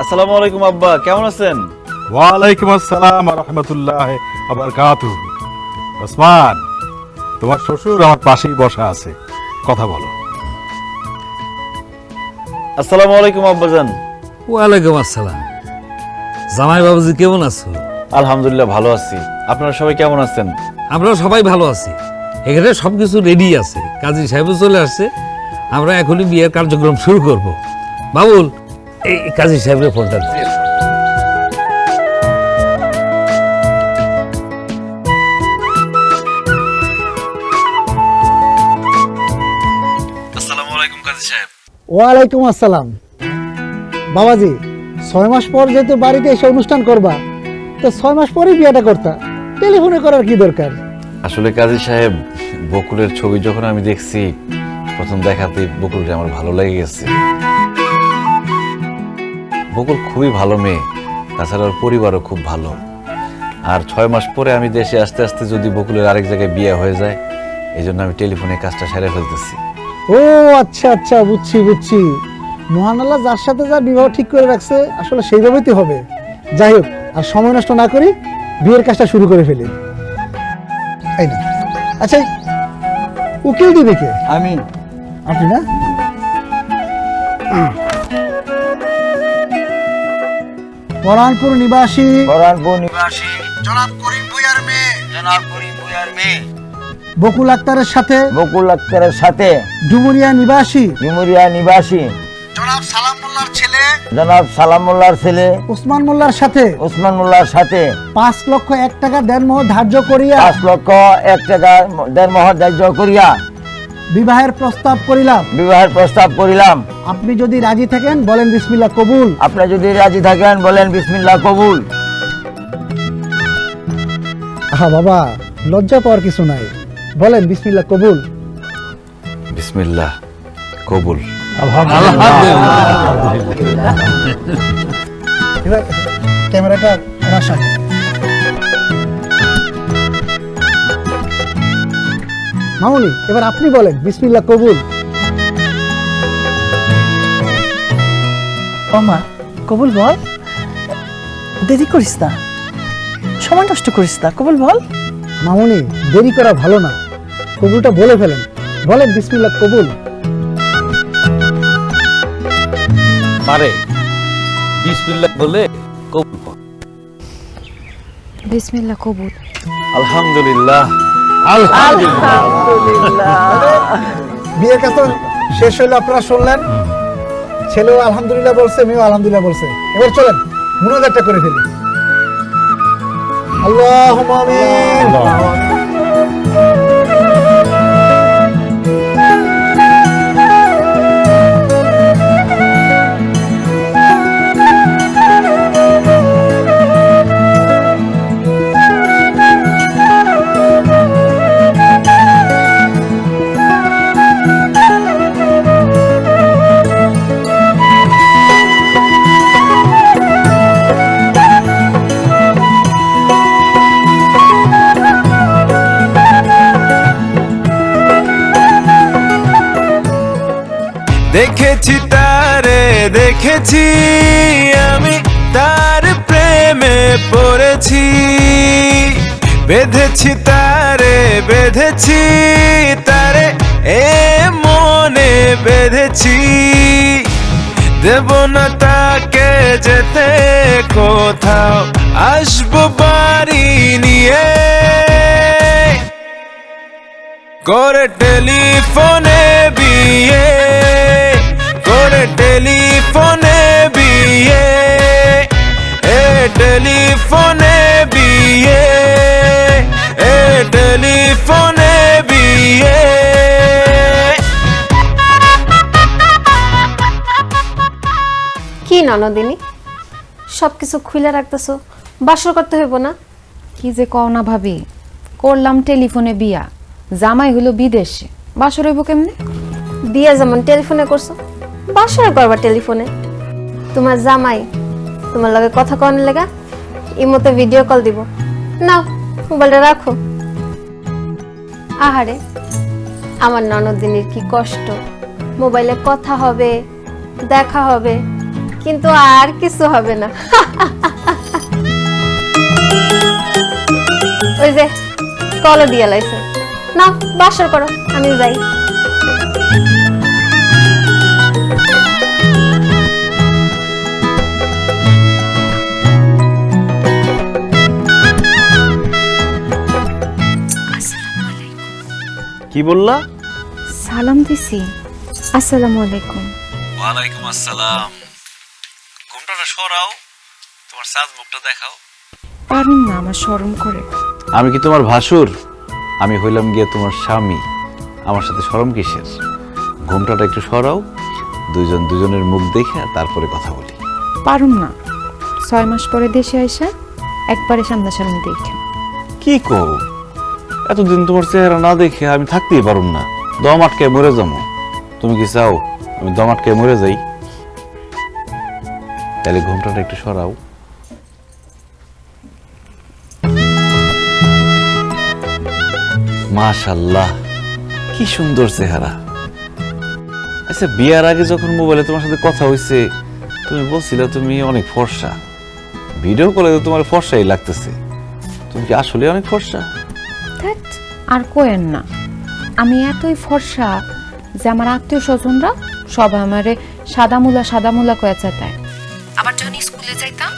আসসালামু আলাইকুম আব্বা, কেমন আছেন? ওয়ালাইকুম আসসালাম ওয়া রাহমাতুল্লাহি ওয়া বারাকাতুহু। ওসমান, তোমার শ্বশুর আমার পাশেই বসা আছে, কথা বলো। আসসালামু আলাইকুম আব্বাজান। ওয়ালাইকুম আসসালাম। জামাই বাবুজি কেমন আছো? আলহামদুলিল্লাহ ভালো আছি। আপনারা সবাই কেমন আছেন? আমরা সবাই ভালো আছি। এখানে সবকিছু রেডি আছে, কাজী সাহেবও চলে আসছে। আমরা এখনই বিয়ের কার্যক্রম শুরু করব। বাবুল, এই কাজী সাহেবের ফোনটা দিয়ে। আসসালামু আলাইকুম কাজী সাহেব। ওয়ালাইকুম আসসালাম। বাবাজি, 6 মাস পর যেহেতু বাড়িতে এসে অনুষ্ঠান করবা, তো 6 মাস পরেই বিয়েটা করতা, টেলিফোনে করার কি দরকার? আসলে কাজী সাহেব, বকুলের ছবি যখন আমি দেখছি, প্রথম দেখাতেই বকুলকে আমার ভালো লেগে গেছে। বকুল খুবই ভালো মেয়ে, তাছাড়া ওর পরিবারও খুব ভালো। আর 6 মাস পরে আমি দেশে আস্তে আস্তে যদি বকুলের আরেক জায়গায় বিয়ে হয়ে যায়, এই জন্য আমি টেলিফোনে কাজটা সেরে ফেলতেছি। ও আচ্ছা আচ্ছা, বুঝছি বুঝছি। মহান আল্লাহ যার সাথে যার বিবাহ ঠিক করে রাখছে, আসলে সেইভাবেই তো হবে। যাই হোক, আর সময় নষ্ট না করি বিয়ের কাজটা শুরু করে ফেলি। এই না, আচ্ছা, উকিল দিবে কে? আমি। আপনি না? পরানপুর নিবাসী বরানপুর নিবাসী জনাব করিম ভূঁইয়ার মেয়ে জনাব করিম ভূঁইয়ার মেয়ে বকুল আক্তারের সাথে বকুল আক্তারের সাথে ডুমুরিয়া নিবাসী ডুমুরিয়া নিবাসী জনাব সালাম মোল্লার ছেলে জনাব সালাম মোল্লার ছেলে ওসমান মোল্লার সাথে ওসমান মোল্লার সাথে 5 লক্ষ 1 টাকা দেনমোহর ধার্য করিয়া 5 লক্ষ 1 টাকা দেনমোহর ধার্য করিয়া বিবাহের প্রস্তাব করিলাম। বিবাহের প্রস্তাব করিলাম। আপনি যদি রাজি থাকেন বলেন বিসমিল্লাহ কবুল। আপনি যদি রাজি থাকেন বলেন বিসমিল্লাহ কবুল। আহা বাবা, লজ্জা পাওয়ার কিছু নাই, বলেন বিসমিল্লাহ কবুল। বিসমিল্লাহ কবুল। এবার ক্যামেরাটা আমার সামনে। মামুনি, এবার আপনি বলেন বিসমিল্লাহ কবুল। ওমা, কবুল বল, দেরি করিস না, সময় নষ্ট করিস না, কবুল বল। মামুনি, দেরি করা ভালো না, কবুলটা বলে ফেলেন, বলেন বিসমিল্লাহ কবুল। পারে বিসমিল্লাহ বলে কবুল কর। বিসমিল্লাহ কবুল। আলহামদুলিল্লাহ। বিয়ের কাজ তো শেষ হইলো, আপনারা শুনলেন। ছেলেও আলহামদুলিল্লাহ বলছে, মেয়েও আলহামদুলিল্লাহ বলছে। এবার চলেন মুনাজাতটা করে ফেলি। আল্লাহুম্মা আমিন। দেখেছি তারে দেখেছি, আমি তার প্রেমে পড়েছি, বেঁধেছি তারে বেঁধেছি, তারে এ মনে বেঁধেছি, দেব না তাকে যেতে কোথাও, আসবো বাড়ি নিয়ে, করে টেলিফোনে বিয়ে, করে টেলিফোনে বিয়ে, এ টেলিফোনে বিয়ে, এ টেলিফোনে বিয়ে। কি ননদিনী, সবকিছু খুলে রাখতেছো, বাসর করতে হইব না? কি যে কও না ভাবি, করলাম টেলিফোনে বিয়া, জামাই হলো বিদেশে, বাসর হইব কেমনে? বিয়ে যেমন টেলিফোনে করছো, বাসর করবা টেলিফোনে। তোমার জামাই তোমার লগে কথা কন লেগা ইমোতে ভিডিও কল দিব, নাও মোবাইলটা রাখো। আহারে, আমার ননদিনীর কি কষ্ট, মোবাইলে কথা হবে, দেখা হবে, কিন্তু আর কিছু হবে না। ওই যে কলও দিয়ে লাইছে, না বাসর করো, আমি যাই। কি বললা? সালাম দিছি। আসসালামু আলাইকুম। ওয়ালাইকুম আসসালাম। ঘুমটাটা সরাও, তোমার সাজ মুখটা দেখাও। পারুম না, আমার শরম করে। আমি কি তোমার ভাসুর? আমি হইলাম গিয়ে তোমার স্বামী। আমার সাথে শরম কিসের? ঘুমটাটা একটু সরাও, দুইজন দুজনের মুখ দেখে তারপরে কথা বলি। পারুম না, 6 মাস পরে দেশে আইসা একবারে সামনাসামনি দেখেন। কি কও? এতদিন তোমার চেহারা না দেখে আমি থাকতেই পারুম না, দম আটকে মরে যাবো। তুমি কি চাও আমি দম আটকে মরে যাই? তাহলে ঘুমটাটা একটু সরাও। মাশাআল্লাহ, কি সুন্দর চেহারা। আচ্ছা, বিয়ার আগে যখন মোবাইলে তোমার সাথে কথা হইছে, তুমি বলছিলে তুমি অনেক ফর্সা। ভিডিও কলে তো তোমার ফর্সাই লাগতেছে। তুমি কি আসলে অনেক ফর্সা? ধ্যাৎ, আর কোয়েন না, আমি এতই ফর্সা যে আমার আত্মীয় স্বজনরা সবাই আমারে সাদামুলা কয়ে চেতায়। আবার যখন স্কুলে যাইতাম,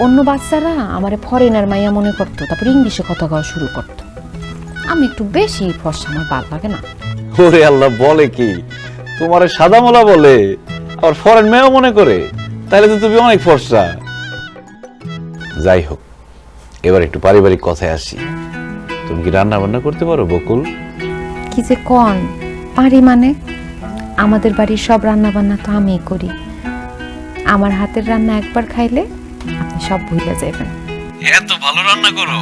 অন্য বাচ্চারা আমারে ফরেনার মাইয়া মনে করতো, তারপর ইংলিশে কথা কওয়া শুরু করতো। আমি একটু বেশি ফর্সা, আমার ভালো লাগে না। ওরে আল্লাহ, বলে কি? তোমারে সাদামোলা বলে আর ফরেন মেয়েও মনে করে? তাহলে তো তুমি অনেক ফর্সা। যাই হোক, এবার একটু পারিবারিক কথায় আসি। তুমি কি রান্না বান্না করতে পারো বকুল? কি যে কন পারি মানে? আমাদের বাড়ির সব রান্না বান্না তো আমিই করি। আমার হাতের রান্না একবার খাইলে আপনি সব ভুলে যাবেন। এত ভালো রান্না করো,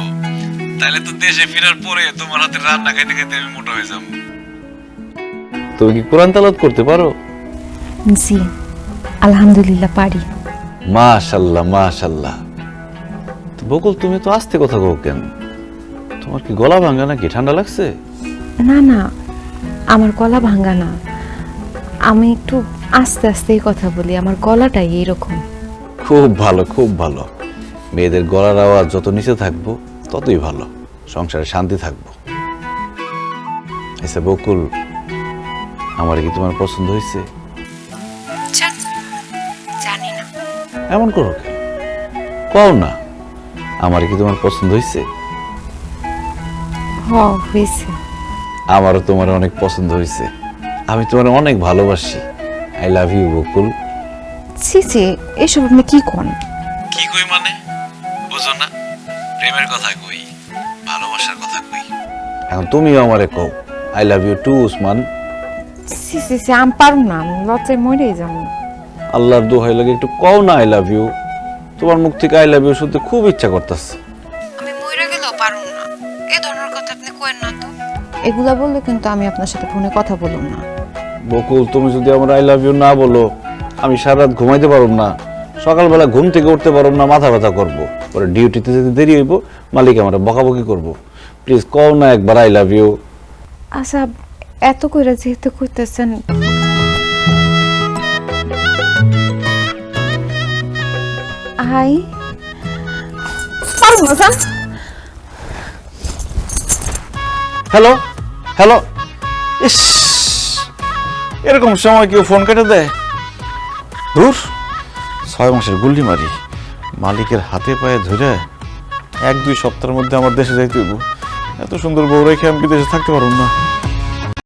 তাহলে তো দেশে ফেরার পরে তোমার হাতের রান্না খাইতে খাইতে আমি মোটা হয়ে যাব। তুমি কি কোরআন তেলাওয়াত করতে পারো? জি, আলহামদুলিল্লাহ পারি। মাশাআল্লাহ মাশাআল্লাহ। তো বকুল, তুমি তো আস্তে কথা কও কেন? তোমার কি গলা ভাঙা নাকি? ঠান্ডা লাগছে? না না, আমার গলা ভাঙা না, আমি একটু আস্তে আস্তেই কথা বলি, আমার গলাটাই এইরকম। খুব ভালো, খুব ভালো। মেয়েদের গলার আওয়াজ যত নিচে থাকবো ততই ভালো, সংসারে শান্তি থাকবো। আচ্ছা বকুল, আমার কি তোমার পছন্দ হয়েছে? জানি না। এমন করো কেন? কও না, আমার কি তোমার পছন্দ হয়েছে? হয়েছে। আমারও তোমার অনেক পছন্দ হয়েছে। আমি তোমার অনেক ভালোবাসি। আই লাভ ইউ বকুল। ছি ছি, এসব আপনি কি কোন? কি কই মানে? বুঝো না? প্রেমের কথা কই, ভালোবাসার কথা কই। এখন তুমিও আমারে কও I love you too Usman. ছি ছি ছি, আমি পারুম না, আমি লজ্জায় মরেই যাবো। আল্লাহর দোহাই লাগে একটু কও না আই লাভ ইউ। তোমার মুখ থেকে আই লাভ ইউ শুনতে খুব ইচ্ছা করতেছে। আমি মরে গেলেও পারুম না, এই ধরনের কথা আপনি কইেন না তো। এগুলা বললে কিন্তু আমি আপনার সাথে ফোনে কথা বলুম না। বকুল, তুমি যদি আমার আই লাভ ইউ না বলো, আমি সারা রাত ঘুমাইতে পারব না, সকালবেলা ঘুম থেকে উঠতে পারব না, মাথা ব্যথা করবো, পরে ডিউটিতে যেতে দেরি হইব, মালিক আমার বকাবকি করবো। প্লিজ কও না একবার আই লাভ ইউ। আচ্ছা, এত কইরা যেহেতু কইতেছেন, হাই পারুম না স্যার। হ্যালো হ্যালো, ইস, এরকম সময় কেউ ফোন কেটে দেয়? ধুর, 6 মাসের গুল্লি মারি, মালিকের হাতে পায়ে ধরে 1-2 সপ্তাহের মধ্যে আমার দেশে যাইতে হইব। এত সুন্দর বউ রেখে আমি বিদেশে থাকতে পারব না।